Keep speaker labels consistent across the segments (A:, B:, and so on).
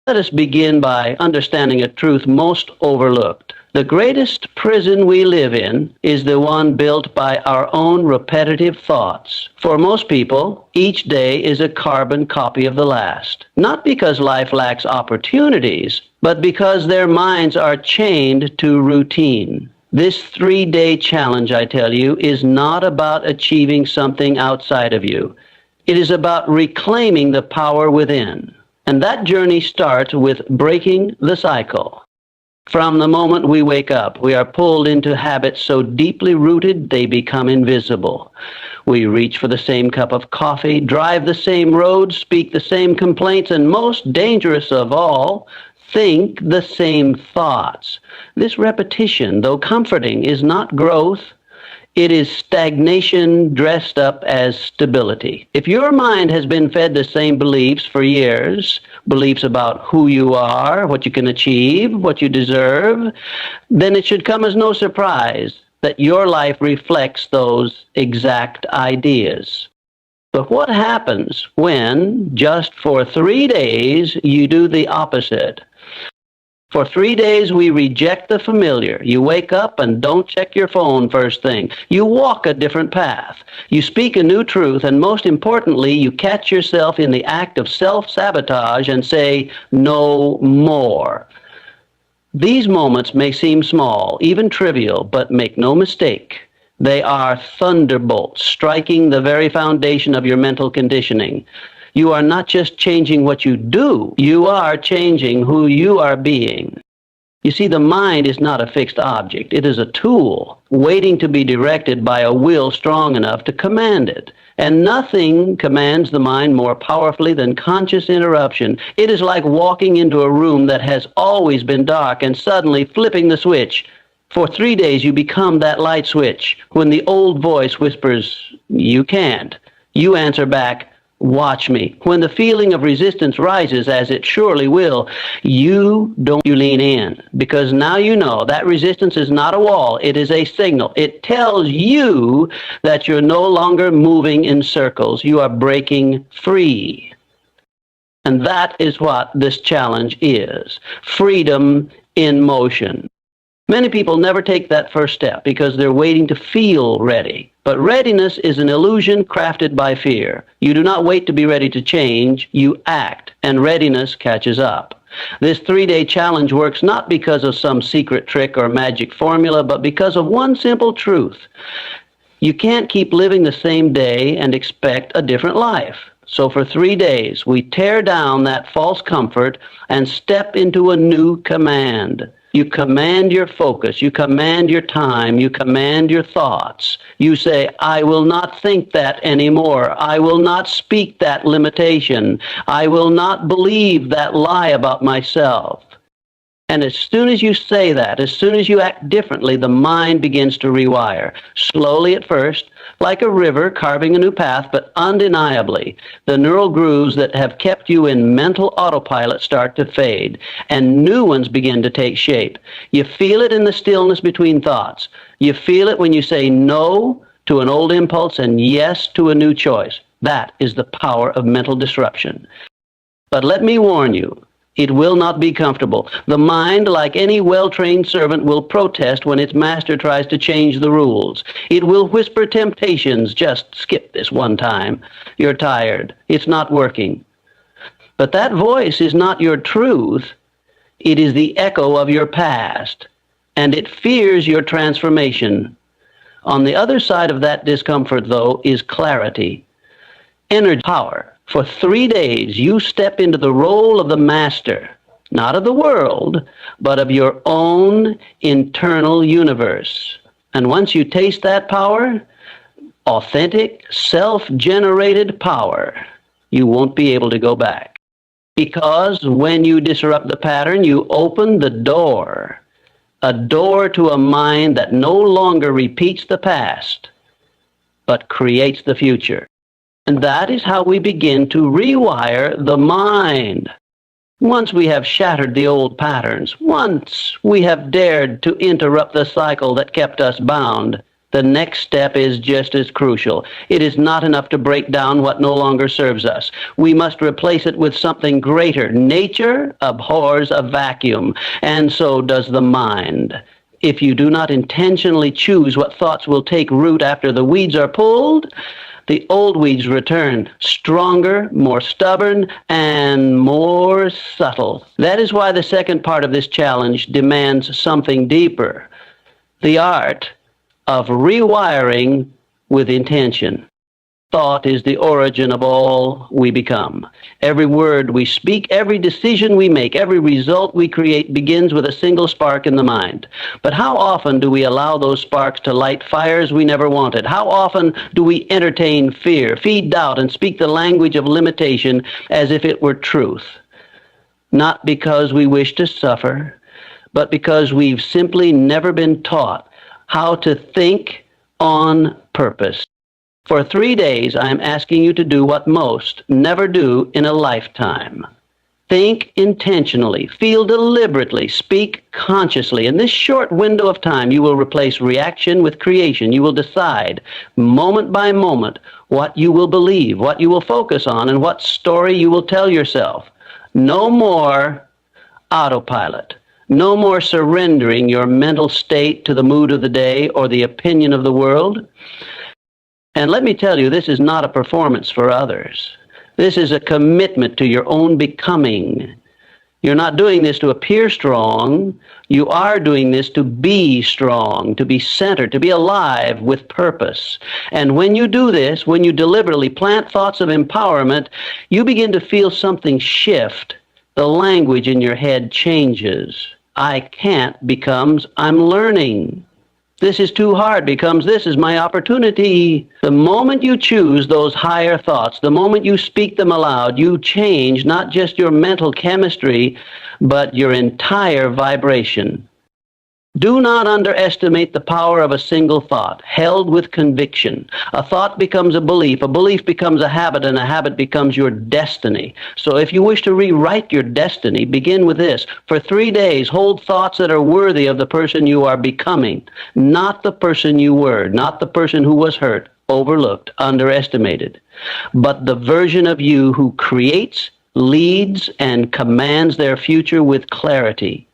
A: Let us begin by understanding a truth most overlooked. The greatest prison we live in is the one built by our own repetitive thoughts. For most people, each day is a carbon copy of the last. Not because life lacks opportunities, but because their minds are chained to routine. This 3-day challenge, I tell you, is not about achieving something outside of you. It is about reclaiming the power within. And that journey starts with breaking the cycle. From the moment we wake up, we are pulled into habits so deeply rooted they become invisible. We reach for the same cup of coffee, drive the same roads, speak the same complaints, and most dangerous of all, think the same thoughts. This repetition, though comforting, is not growth. It is stagnation dressed up as stability. If your mind has been fed the same beliefs for years, beliefs about who you are, what you can achieve, what you deserve, then it should come as no surprise that your life reflects those exact ideas. But what happens when, just for 3 days, you do the opposite? For 3 days, we reject the familiar. You wake up and don't check your phone first thing. You walk a different path. You speak a new truth, and most importantly, you catch yourself in the act of self-sabotage and say, no more. These moments may seem small, even trivial, but make no mistake. They are thunderbolts striking the very foundation of your mental conditioning. You are not just changing what you do, you are changing who you are being. You see, the mind is not a fixed object. It is a tool waiting to be directed by a will strong enough to command it. And nothing commands the mind more powerfully than conscious interruption. It is like walking into a room that has always been dark and suddenly flipping the switch. For 3 days, you become that light switch. When the old voice whispers, "You can't," you answer back, "Watch me." When the feeling of resistance rises, as it surely will, you lean in, because now you know that resistance is not a wall, it is a signal. It tells you that you're no longer moving in circles, you are breaking free. And that is what this challenge is, freedom in motion. Many people never take that first step because they're waiting to feel ready. But readiness is an illusion crafted by fear. You do not wait to be ready to change, you act, and readiness catches up. This 3-day challenge works not because of some secret trick or magic formula, but because of one simple truth. You can't keep living the same day and expect a different life. So for 3 days, we tear down that false comfort and step into a new command. You command your focus, you command your time, you command your thoughts. You say, I will not think that anymore. I will not speak that limitation. I will not believe that lie about myself. And as soon as you say that, as soon as you act differently, the mind begins to rewire. Slowly at first, like a river carving a new path, but undeniably, the neural grooves that have kept you in mental autopilot start to fade, and new ones begin to take shape. You feel it in the stillness between thoughts. You feel it when you say no to an old impulse and yes to a new choice. That is the power of mental disruption. But let me warn you, it will not be comfortable. The mind, like any well-trained servant, will protest when its master tries to change the rules. It will whisper temptations, just skip this one time. You're tired. It's not working. But that voice is not your truth. It is the echo of your past, and it fears your transformation. On the other side of that discomfort, though, is clarity, energy, power. For 3 days, you step into the role of the master, not of the world, but of your own internal universe. And once you taste that power, authentic, self-generated power, you won't be able to go back. Because when you disrupt the pattern, you open the door, a door to a mind that no longer repeats the past, but creates the future. And that is how we begin to rewire the mind. Once we have shattered the old patterns, once we have dared to interrupt the cycle that kept us bound, The next step is just as crucial. It is not enough to break down what no longer serves us. We must replace it with something greater. Nature abhors a vacuum, and so does the mind. If you do not intentionally choose what thoughts will take root after the weeds are pulled, the old weeds return, stronger, more stubborn, and more subtle. That is why the second part of this challenge demands something deeper: the art of rewiring with intention. Thought is the origin of all we become. Every word we speak, every decision we make, every result we create begins with a single spark in the mind. But how often do we allow those sparks to light fires we never wanted? How often do we entertain fear, feed doubt, and speak the language of limitation as if it were truth? Not because we wish to suffer, but because we've simply never been taught how to think on purpose. For 3 days, I am asking you to do what most never do in a lifetime. Think intentionally, feel deliberately, speak consciously. In this short window of time, you will replace reaction with creation. You will decide, moment by moment, what you will believe, what you will focus on, and what story you will tell yourself. No more autopilot. No more surrendering your mental state to the mood of the day or the opinion of the world. And let me tell you, this is not a performance for others. This is a commitment to your own becoming. You're not doing this to appear strong. You are doing this to be strong, to be centered, to be alive with purpose. And when you do this, when you deliberately plant thoughts of empowerment, you begin to feel something shift. The language in your head changes. I can't becomes I'm learning. This is too hard becomes this is my opportunity. The moment you choose those higher thoughts, the moment you speak them aloud, you change not just your mental chemistry, but your entire vibration. Do not underestimate the power of a single thought, held with conviction. A thought becomes a belief becomes a habit, and a habit becomes your destiny. So if you wish to rewrite your destiny, begin with this. For 3 days, hold thoughts that are worthy of the person you are becoming, not the person you were, not the person who was hurt, overlooked, underestimated, but the version of you who creates, leads, and commands their future with clarity.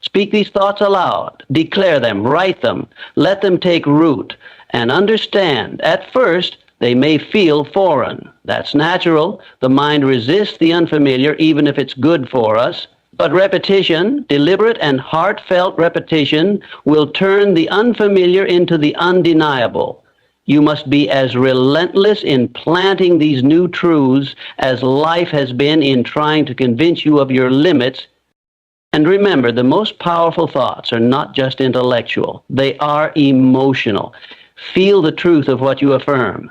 A: Speak these thoughts aloud, declare them, write them, let them take root, and understand, at first, they may feel foreign. That's natural. The mind resists the unfamiliar, even if it's good for us. But repetition, deliberate and heartfelt repetition, will turn the unfamiliar into the undeniable. You must be as relentless in planting these new truths as life has been in trying to convince you of your limits. And remember, the most powerful thoughts are not just intellectual. They are emotional. Feel the truth of what you affirm.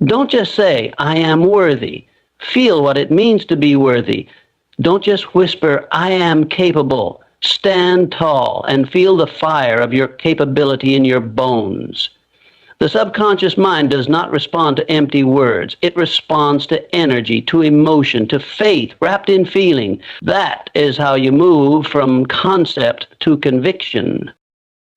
A: Don't just say, I am worthy. Feel what it means to be worthy. Don't just whisper, I am capable. Stand tall and feel the fire of your capability in your bones. The subconscious mind does not respond to empty words. It responds to energy, to emotion, to faith wrapped in feeling. That is how you move from concept to conviction.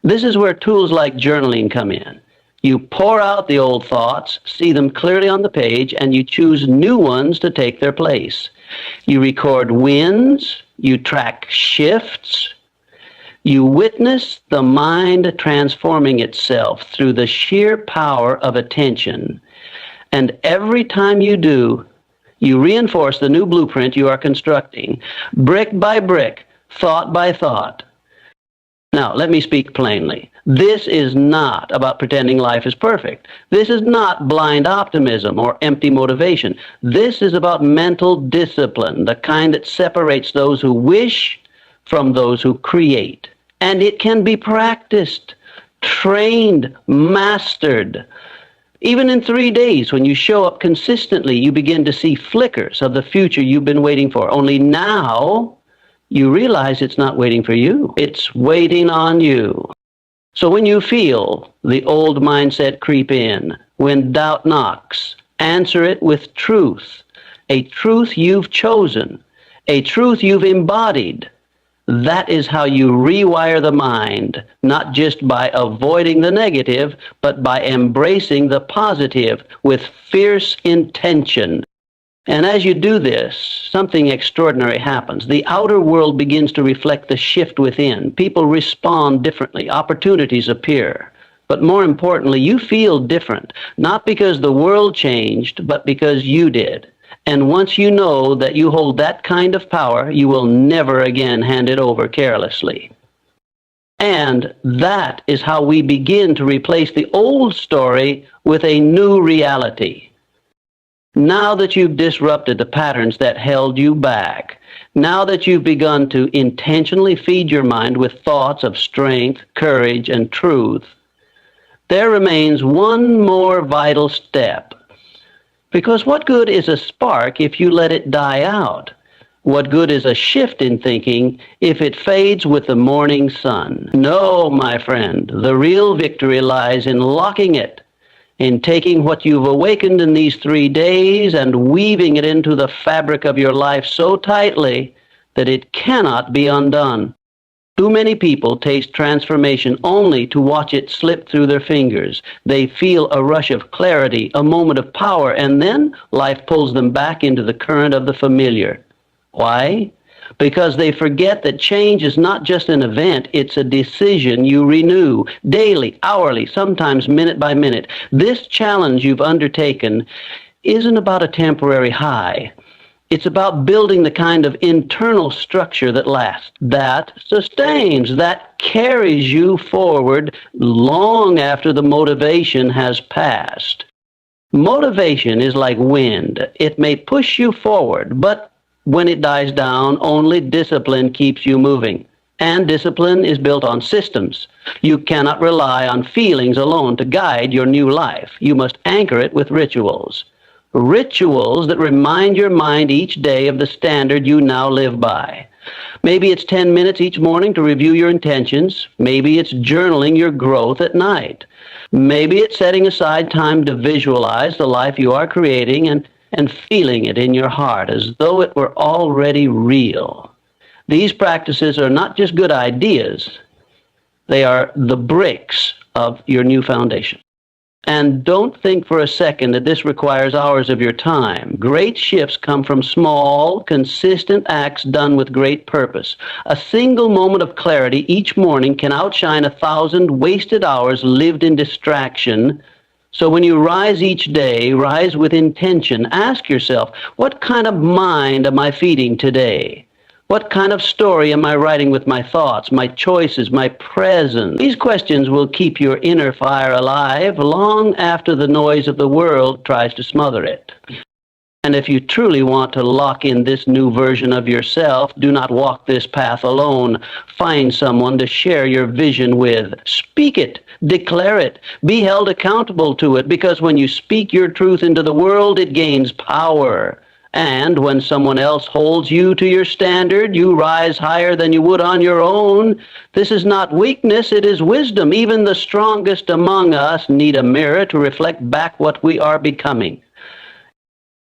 A: This is where tools like journaling come in. You pour out the old thoughts, see them clearly on the page, and you choose new ones to take their place. You record wins, you track shifts, you witness the mind transforming itself through the sheer power of attention. And every time you do, you reinforce the new blueprint you are constructing, brick by brick, thought by thought. Now, let me speak plainly. This is not about pretending life is perfect. This is not blind optimism or empty motivation. This is about mental discipline, the kind that separates those who wish from those who create. And it can be practiced, trained, mastered. Even in 3 days, when you show up consistently, you begin to see flickers of the future you've been waiting for. Only now, you realize it's not waiting for you. It's waiting on you. So when you feel the old mindset creep in, when doubt knocks, answer it with truth. A truth you've chosen. A truth you've embodied. That is how you rewire the mind, not just by avoiding the negative, but by embracing the positive with fierce intention. And as you do this, something extraordinary happens. The outer world begins to reflect the shift within. People respond differently. Opportunities appear. But more importantly, you feel different, not because the world changed, but because you did. And once you know that you hold that kind of power, you will never again hand it over carelessly. And that is how we begin to replace the old story with a new reality. Now that you've disrupted the patterns that held you back, now that you've begun to intentionally feed your mind with thoughts of strength, courage, and truth, there remains one more vital step. Because what good is a spark if you let it die out? What good is a shift in thinking if it fades with the morning sun? No, my friend, the real victory lies in locking it, in taking what you've awakened in these 3 days and weaving it into the fabric of your life so tightly that it cannot be undone. Too many people taste transformation only to watch it slip through their fingers. They feel a rush of clarity, a moment of power, and then life pulls them back into the current of the familiar. Why? Because they forget that change is not just an event, it's a decision you renew daily, hourly, sometimes minute by minute. This challenge you've undertaken isn't about a temporary high. It's about building the kind of internal structure that lasts, that sustains, that carries you forward long after the motivation has passed. Motivation is like wind. It may push you forward, but when it dies down, only discipline keeps you moving. And discipline is built on systems. You cannot rely on feelings alone to guide your new life. You must anchor it with rituals. Rituals that remind your mind each day of the standard you now live by. Maybe it's 10 minutes each morning to review your intentions. Maybe it's journaling your growth at night. Maybe it's setting aside time to visualize the life you are creating and feeling it in your heart as though it were already real. These practices are not just good ideas, they are the bricks of your new foundation. And don't think for a second that this requires hours of your time. Great shifts come from small, consistent acts done with great purpose. A single moment of clarity each morning can outshine 1,000 wasted hours lived in distraction. So when you rise each day, rise with intention. Ask yourself, what kind of mind am I feeding today? What kind of story am I writing with my thoughts, my choices, my presence? These questions will keep your inner fire alive long after the noise of the world tries to smother it. And if you truly want to lock in this new version of yourself, do not walk this path alone. Find someone to share your vision with. Speak it, declare it, be held accountable to it, because when you speak your truth into the world, it gains power. And when someone else holds you to your standard, you rise higher than you would on your own. This is not weakness, it is wisdom. Even the strongest among us need a mirror to reflect back what we are becoming.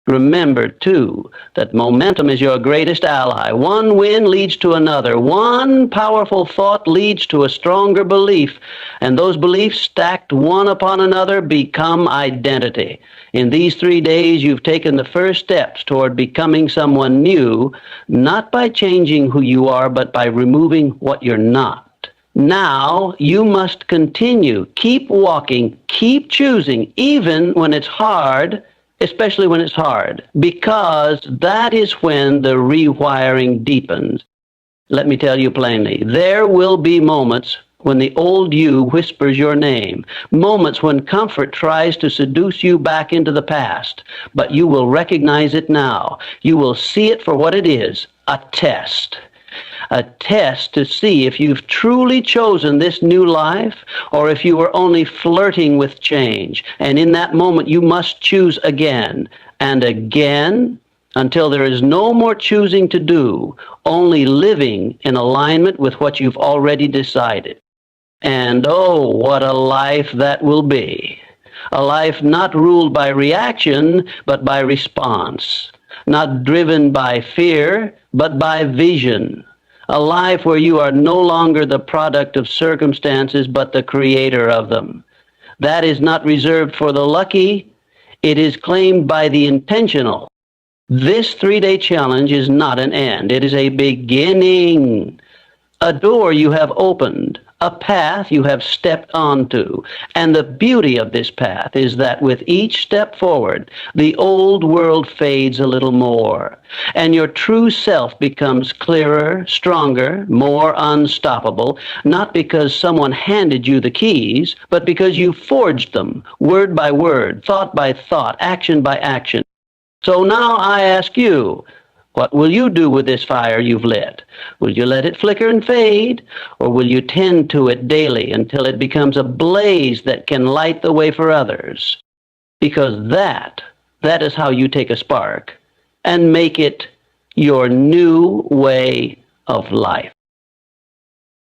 A: Remember, too, that momentum is your greatest ally. One win leads to another. One powerful thought leads to a stronger belief. And those beliefs stacked one upon another become identity. In these 3 days, you've taken the first steps toward becoming someone new, not by changing who you are, but by removing what you're not. Now, you must continue. Keep walking. Keep choosing, even when it's hard. Especially when it's hard, because that is when the rewiring deepens. Let me tell you plainly, there will be moments when the old you whispers your name, moments when comfort tries to seduce you back into the past, but you will recognize it now. You will see it for what it is, a test. A test to see if you've truly chosen this new life or if you are only flirting with change. And in that moment, you must choose again and again until there is no more choosing to do, only living in alignment with what you've already decided. And oh, what a life that will be. A life not ruled by reaction, but by response. Not driven by fear, but by vision. A life where you are no longer the product of circumstances, but the creator of them. That is not reserved for the lucky. It is claimed by the intentional. This 3-day challenge is not an end. It is a beginning. A door you have opened, a path you have stepped onto. And the beauty of this path is that with each step forward, the old world fades a little more, and your true self becomes clearer, stronger, more unstoppable, not because someone handed you the keys, but because you forged them, word by word, thought by thought, action by action. So now I ask you, what will you do with this fire you've lit? Will you let it flicker and fade, or will you tend to it daily until it becomes a blaze that can light the way for others? Because that is how you take a spark and make it your new way of life.